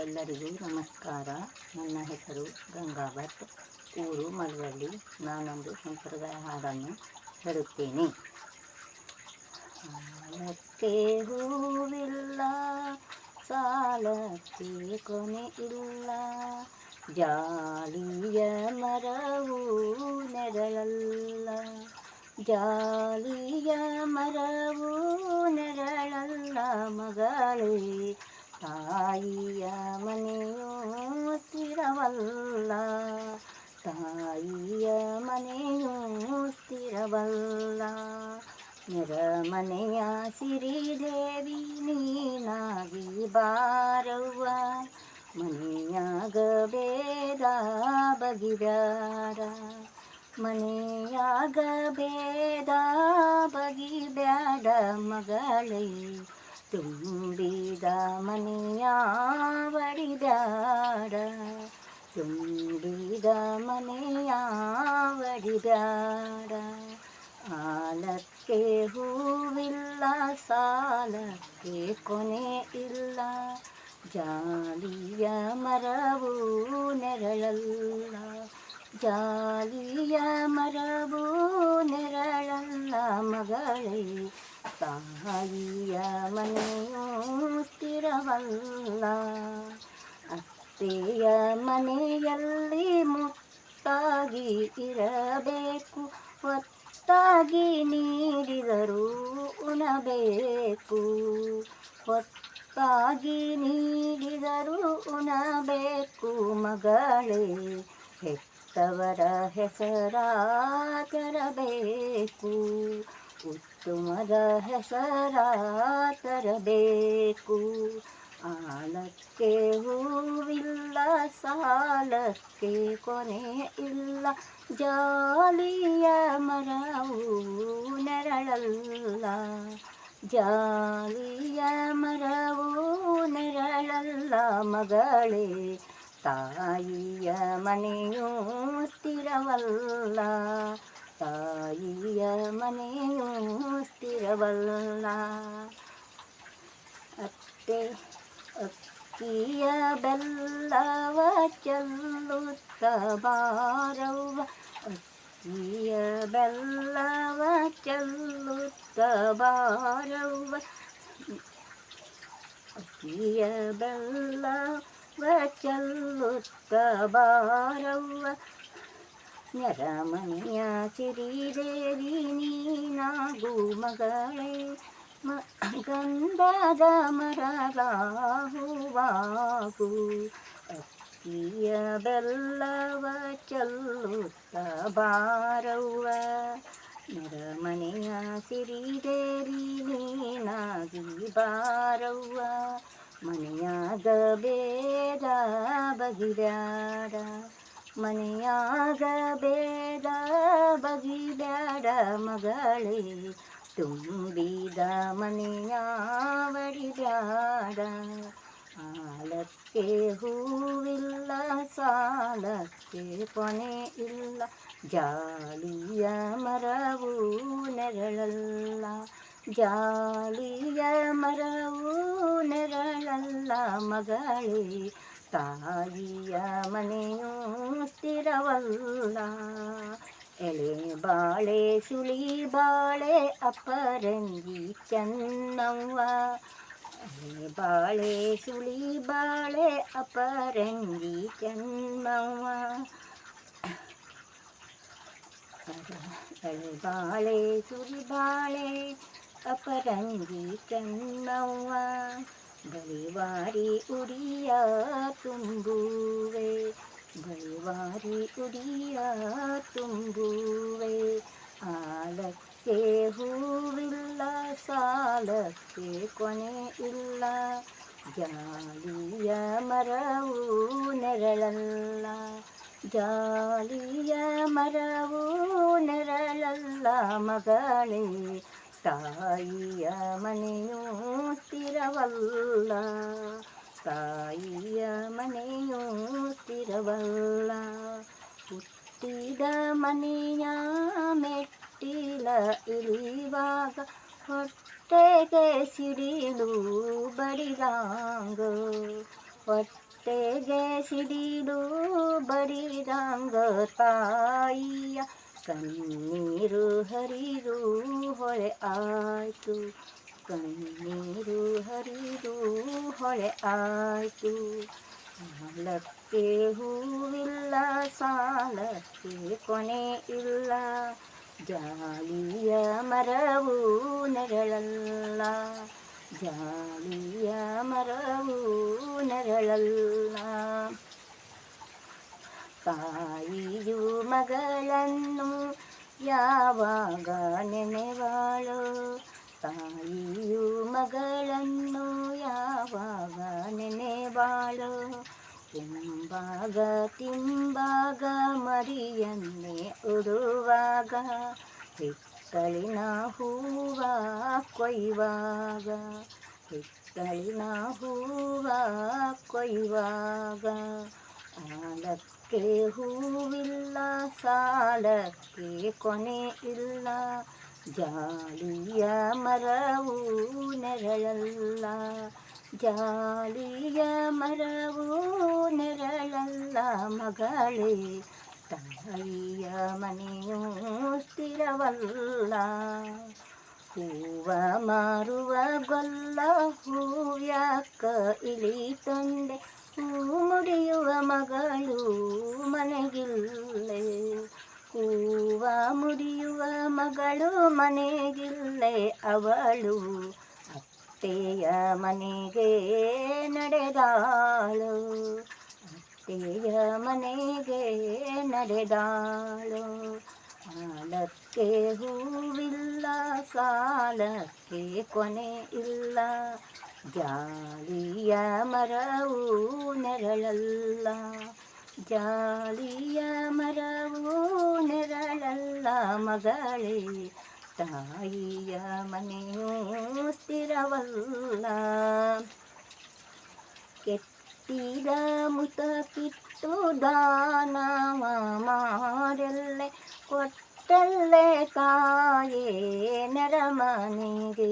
ಎಲ್ಲರಿಗೂ ನಮಸ್ಕಾರ. ನನ್ನ ಹೆಸರು ಗಂಗಾ ಭಟ್, ಊರು ಮಳವಳ್ಳಿ. ನಾನೊಂದು ಸಂಪ್ರದಾಯ ಹಾಡನ್ನು ಹೇಳುತ್ತೇನೆ. ಸಾಲಕ್ಕೆ ಹೂವಿಲ್ಲ, ಸಾಲಕ್ಕೆ ಕೊನೆ ಇಲ್ಲ, ಜಾಲಿಯ ಮರವು ನೆರಳಲ್ಲ, ಜಾಲಿಯ ಮರವು ನೆರಳಲ್ಲ ಮಗಳೇ, ತಾಯಿಯ ಮನೆಯೂ ಸ್ಥಿರವಲ್ಲ, ತಾಯಿಯ ಮನೆಯೂ ಸ್ಥಿರವಲ್ಲ. ನೆರಮನೆಯ ಸಿರಿದೇವಿ ನೀನಾಗಿ ಬಾರವ್ವ, ಮನೆಯಾಗ ಬೇಡ ಬಗಿಬ್ಯಾಡ, ಮನೆಯಾಗ ಬೇಡ ಬಗಿಬ್ಯಾಡ ಮಗಳೇ, ತುಂಬಿದ ಮನೆಯ ಒಡಿಬ್ಯಾಡ, ತುಂಬಿದ ಮನೆಯ ಒಡಿಬ್ಯಾಡ. ಆಲಕ್ಕೆ ಹೂವಿಲ್ಲ, ಸಾಲಕ್ಕೆ ಕೊನೆ ಇಲ್ಲ, ಜಾಲಿಯ ಮರವು ನೆರಳಲ್ಲ, ಜಾಲಿಯ ಮರವು ನೆರಳಲ್ಲ ಮಗಳೇ, ತಾಯಿಯ ಮನೆಯೂ ಸ್ಥಿರವಲ್ಲ. ಅತ್ತೆಯ ಮನೆಯಲ್ಲಿ ಮುತ್ತಾಗಿ ಇರಬೇಕು, ಹೊತ್ತಾಗಿ ನೀಡಿದರೂ ಉಣಬೇಕು, ಹೊತ್ತಾಗಿ ನೀಡಿದರೂ ಉಣಬೇಕು ಮಗಳೇ, ಹೆತ್ತವರ ಹೆಸರ ತರಬೇಕು, ಉತ್ತಮದ ಹೆಸರ ತರಬೇಕು. ಆಲಕ್ಕೆ ಹೂವಿಲ್ಲ, ಸಾಲಕ್ಕೆ ಕೊನೆ ಇಲ್ಲ, ಜಾಲಿಯ ಮರವು ನೆರಳಲ್ಲ, ಜಾಲಿಯ ಮರವು ನೆರಳಲ್ಲ ಮಗಳೇ, ತಾಯಿಯ ಮನೆಯೂ ಸ್ಥಿರವಲ್ಲ, ತಾಯಿಯ ಮನೆಯೂ ಸ್ಥಿರವಲ್ಲ. ಅಕ್ಕಿಯ ಬೆಲ್ಲವ ಚೆಲ್ಲುತ್ತ ಬಾರವ್ವ, ಅಕ್ಕಿಯ ಬೆಲ್ಲವ ಚೆಲ್ಲುತ್ತ ಬಾರವ್ವ, ಅಕ್ಕಿಯ ಬೆಲ್ಲವ ಚೆಲ್ಲುತ್ತ ಬಾರವ್ವ, ನೆರಮನೆಯ ಸಿರಿದೇವಿ ನೀನಾಗು ಮಗಳೇ, ಗಂಧದ ಮರದ ಹೂವಾಗು, ಅಕ್ಕಿಯ ಬೆಲ್ಲವ ಚೆಲ್ಲುತ್ತ ಬಾರವ್ವ, ನೆರಮನೆಯ ಸಿರಿದೇವಿ ನೀನಾಗಿ ಬಾರವ್ವ, ಮನೆಯಾಗ ಬೇಡ ಬಗಿಬ್ಯಾಡ, ಮನೆಯಾಗ ಬೇಡ ಬಗಿಬ್ಯಾಡ ಮಗಳೇ, ತುಂಬಿದ ಮನೆಯ ಒಡಿಬ್ಯಾಡ. ಆಲಕ್ಕೆ ಹೂವಿಲ್ಲ, ಸಾಲಕ್ಕೆ ಕೊನೆ ಇಲ್ಲ, ಜಾಲಿಯ ಮರವು ನೆರಳಲ್ಲ, ಜಾಲಿಯ ಮರವು ನೆರಳಲ್ಲ ಮಗಳೇ, ತಾಯಿಯ ಮನೆಯೂ ಸ್ಥಿರವಲ್ಲ. ಎಳೆ ಬಾಳೆ ಸುಳಿ ಬಾಳೆ ಅಪರಂಗಿ ಚೆನ್ನವ್ವ, ಎಳೆ ಬಾಳೆ ಸುಳಿ ಬಾಳೆ ಅಪರಂಗಿ ಚೆನ್ನವ್ವ, ಎಳೆ ಬಾಳೆ ಸುಳಿ ಬಾಳೆ ಅಪರಂಗಿ ಚೆನ್ನವ್ವ, ಬಳಿವಾರಿ ಉಡಿಯ ತುಂಬುವೆ, ಬಳಿವಾರಿ ಉಡಿಯ ತುಂಬುವೆ. ಆಲಕ್ಕೆ ಹೂವಿಲ್ಲ, ಸಾಲಕ್ಕೆ ಕೊನೆ ಇಲ್ಲ, ಜಾಲಿಯ ಮರವು ನೆರಳಲ್ಲ, ಜಾಲಿಯ ಮರವು ನೆರಳಲ್ಲ ಮಗಳೇ, ತಾಯಿಯ ಮನೆಯೂ ಸ್ಥಿರವಲ್ಲ, ತಾಯಿಯ ಮನೆಯೂ ಸ್ಥಿರವಲ್ಲ. ಹುಟ್ಟಿದ ಮನೆಯ ಮೆಟ್ಟಿಲ ಇಳಿವಾಗ, ಹೊಟ್ಟೆಗೆ ಸಿಡಿಲು ಬಡಿದಾಂಗ, ಹೊಟ್ಟೆಗೆ ಸಿಡಿಲು ಬಡಿದಂಗ ತಾಯಿಯ ಕಣ್ಣೀರು ಹರಿದು ಹೊಳೆ ಆಯ್ತು, ಕಣ್ಣೀರು ಹರಿದು ಹೊಳೆ ಆಯ್ತು. ಸಾಲಕ್ಕೆ ಹೂವಿಲ್ಲ, ಸಾಲಕ್ಕೆ ಕೊನೆ ಇಲ್ಲ, ಜಾಲಿಯ ಮರವು ನೆರಳಲ್ಲ, ಜಾಲಿಯ ಮರವು ನೆರಳಲ್ಲ. ತಾಯಿಯು ಮಗಳನ್ನು ಯಾವಾಗ ನೆನೆವಾಳೋ, ತಾಯಿಯು ಮಗಳನ್ನು ಯಾವಾಗ ನೆನೆವಾಳೋ. ಎಂಬಾಗ ತಿಂಬಾಗ ಮರಿಯನ್ನೇ ಉಡುವಾಗ, ಹಿತ್ತಲಿನ ಹೂವ ಕೊಯ್ಯುವಾಗ, ಹಿತ್ತಲಿನ ಹೂವ ಕೊಯ್ಯುವಾಗ. ಆಲಕ್ಕೆ ಹೂವಿಲ್ಲ, ಸಾಲಕ್ಕೆ ಕೊನೆ ಇಲ್ಲ, ಜಾಲಿಯ ಮರವು ನೆರಳಲ್ಲ, ಜಾಲಿಯ ಮರವು ನೆರಳಲ್ಲ. ಮಗಳೇ, ತಾಯಿಯ ಮನೆಯೂ ಸ್ಥಿರವಲ್ಲ, ಹೂವ ಮಾರುವ ಗೊಲ್ಲ ಹೂವ್ಯಾಕ ಇಳಿ ತಂದೆ, ಹೂ ಮುಡಿಯುವ ಮಗಳು ಮನೆಗಿಲ್ಲೆ, ಹೂವ ಮುಡಿಯುವ ಮಗಳು ಮನೆಗಿಲ್ಲೆ. ಅವಳು ಅತ್ತೆಯ ಮನೆಗೆ ನಡೆದಾಳು, ಅತ್ತೆಯ ಮನೆಗೆ ನಡೆದಾಳು. ಆಲಕ್ಕೆ ಹೂವಿಲ್ಲ, ಸಾಲಕ್ಕೆ ಕೊನೆ ಇಲ್ಲ, ಜಾಲಿಯ ಮರವು ನೆರಳಲ್ಲ, ಜಾಲಿಯ ಮರವು ನೆರಳಲ್ಲ. ಮಗಳೇ, ತಾಯಿಯ ಮನೆಯೂ ಸ್ಥಿರವಲ್ಲ, ಕೆತ್ತಿದ ಮುತಕಿತ್ತು ದಾನವ ಮಾಡೆಲ್ಲೆ, ಕೊಟ್ಟಲ್ಲೆ ತಾಯೇ ನೆರಮನೆಗೆ,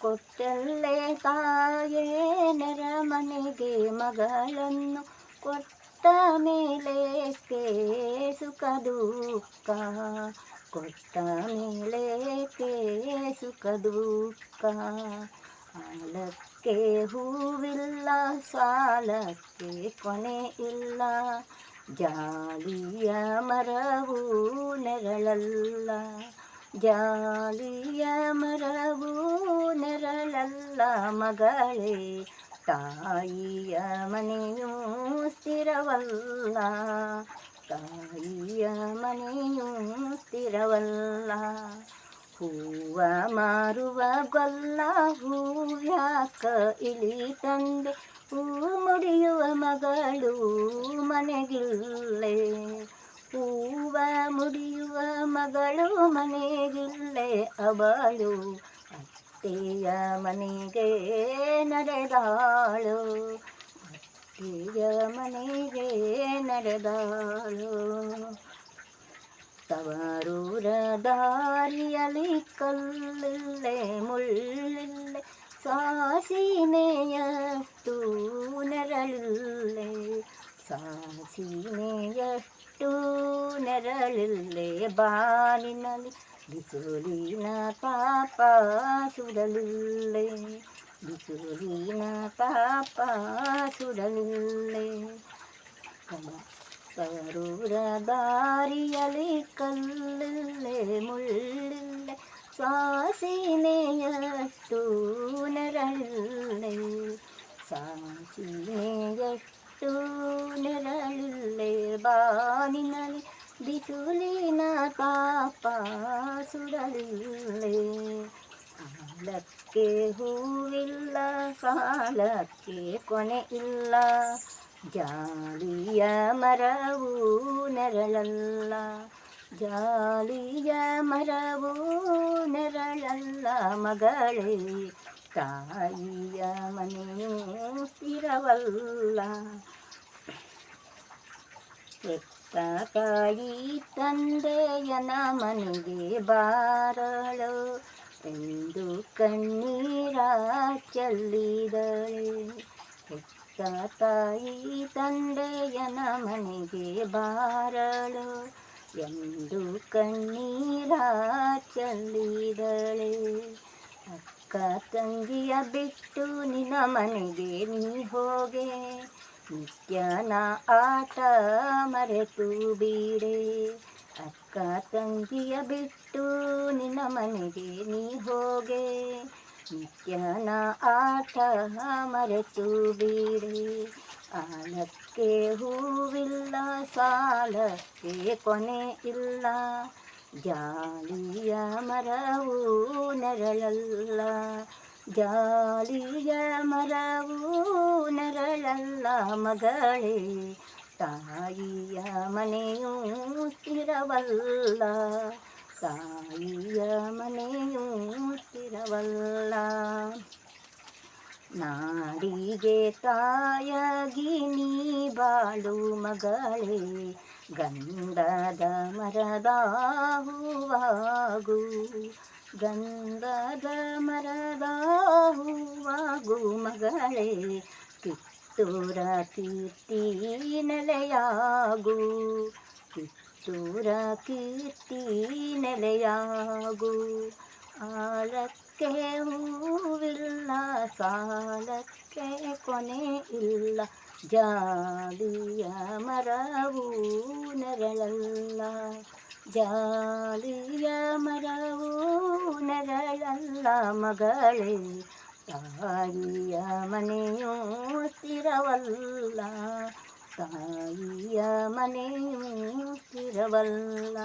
ಕೊಟ್ಟಲ್ಲೆ ತಾಯೇ ನೆರಮನೆಗೆ. ಮಗಳನ್ನು ಕೊಟ್ಟ ಮೇಲೇಕೆ ಸುಖ ದುಃಖ, ಕೊಟ್ಟ ಮೇಲೇಕೆ ಸುಖ ದುಃಖ. ಆಲಕ್ಕೆ ಹೂವಿಲ್ಲ, ಸಾಲಕ್ಕೆ ಕೊನೆ ಇಲ್ಲ, ಜಾಲಿಯ ಮರವು ನೆರಳಲ್ಲ, ಜಾಲಿಯ ಮರವು ನೆರಳಲ್ಲ. ಮಗಳೇ, ತಾಯಿಯ ಮನೆಯೂ ಸ್ಥಿರವಲ್ಲ, ತಾಯಿಯ ಮನೆಯೂ ಸ್ಥಿರವಲ್ಲ. ಹೂವ ಮಾರುವ ಗೊಲ್ಲ ಹೂವ್ಯಾಕ ಇಳಿ ತಂದೆ, ಹೂ ಮುಡಿಯುವ ಮಗಳು ಮನೆಗಿಲ್ಲೆ, ಹೂವ ಮುಡಿಯುವ ಮಗಳು ಮನೆಗಿಲ್ಲೆ. ಅವಳು ಅತ್ತೆಯ ಮನೆಗೆ ನಡೆದಾಳು, ಅತ್ತೆಯ ಮನೆಗೆ ನಡೆದಾಳು. ತವರೂರ ದಾರಿಯಲ್ಲಿ ಕಲ್ಲಿಲ್ಲೆ ಮುಳ್ಳಿಲ್ಲೆ, ಸಾಸಿನೆಯಷ್ಟು ನೆರಳಿಲ್ಲೆ, ಸಾಸಿನೆಯಷ್ಟು ನೆರಳಿಲ್ಲೆ. ಬಾನಿನಲ್ಲಿ ಬಿಸಿಲಿನ ತಾಪ ಸುಡಲಿಲ್ಲೆ, ಬಿಸಿಲಿನ ತಾಪ ಸುಡಲಿಲ್ಲೆ. ತವರೂರ ದಾರಿಯಲ್ಲಿ ಕಲ್ಲಿಲ್ಲೆ ಮುಳ್ಳಿಲ್ಲೆ, ಸಾಸಿನೆಯಷ್ಟು ನೆರಳಿಲ್ಲೆ, ಸಾಸಿನೆಯಷ್ಟು ನೆರಳಿಲ್ಲೆ. ಬಾನಿನಲ್ಲಿ ಬಿಸಿಲಿನ ತಾಪ ಸುಡಲಿಲ್ಲೆ. ಆಲಕ್ಕೆ ಹೂವಿಲ್ಲ, ಸಾಲಕ್ಕೆ ಕೊನೆ ಇಲ್ಲ, ಜಾಲಿಯ ಮರವು ನೆರಳಲ್ಲ, ಜಾಲಿಯ ಮರವು ನೆರಳಲ್ಲ. ಮಗಳೇ, ತಾಯಿಯ ಮನೆಯೂ ಸ್ಥಿರವಲ್ಲ, ಹೆತ್ತ ತಾಯಿ ತಂದೆಯನ ಮನೆಗೆ ಬಾರಳು ಎಂದು ಕಣ್ಣೀರ ಚೆಲ್ಲಿದಳೆ, ಹೆತ್ತ ತಾಯಿ ತಂದೆಯನ ಮನೆಗೆ ಬಾರಳು ಎಂದು ಕಣ್ಣೀರ ಚೆಲ್ಲಿದಳೆ. ಅಕ್ಕ ತಂಗಿಯ ಬಿಟ್ಟು ನಿನ್ನ ಮನೆಗೆ ನೀ ಹೋಗೆ, ನಿತ್ಯನ ಆಟ ಮರೆತು ಬಿಡೆ. ಅಕ್ಕ ತಂಗಿಯ ಬಿಟ್ಟು ನಿನ್ನ ಮನೆಗೆ ನೀ ಹೋಗೆ, ನಿತ್ಯನ ಆಟ ಮರೆತು ಬಿಡೆ. ಆಲಕ್ಕೆ ಹೂವಿಲ್ಲ, ಸಾಲಕ್ಕೆ ಕೊನೆ ಇಲ್ಲ, ಜಾಲಿಯ ಮರವು ನೆರಳಲ್ಲ. ಜಾಲಿಯ ಮರವು ನೆರಳಲ್ಲ ಮಗಳೇ, ತಾಯಿಯ ಮನೆಯೂ ಸ್ಥಿರವಲ್ಲ. ತಾಯಿಯ ಮನೆಯೂ ಸ್ಥಿರವಲ್ಲ. ನಾಡಿಗೆ ತಾಯಾಗಿ ನೀ ಬಾಳು ಮಗಳೇ, ಗಂಧದ ಮರದ ಹೂವಾಗು. ಗಂಧದ ಮರದ ಹೂವಾಗು ಮಗಳೇ, ಕಿತ್ತೂರ ಕೀರ್ತಿ ನೆಲೆಯಾಗು. ಕಿತ್ತೂರ ಕೀರ್ತಿ ನೆಲೆಯಾಗು. ಆಲಕ್ಕೆ ಹೂವಿಲ್ಲ, ಸಾಲಕ್ಕೆ ಕೊನೆ ಇಲ್ಲ, ಜಾಲಿಯ ಮರವು ನೆರಳಲ್ಲ. ಜಾಲಿಯ ಮರವು ನೆರಳಲ್ಲ ಮಗಳೇ, ತಾಯಿಯ ಮನೆಯೂ ಸ್ಥಿರವಲ್ಲ. ತಾಯಿಯ ಮನೆಯೂ ಸ್ಥಿರವಲ್ಲ.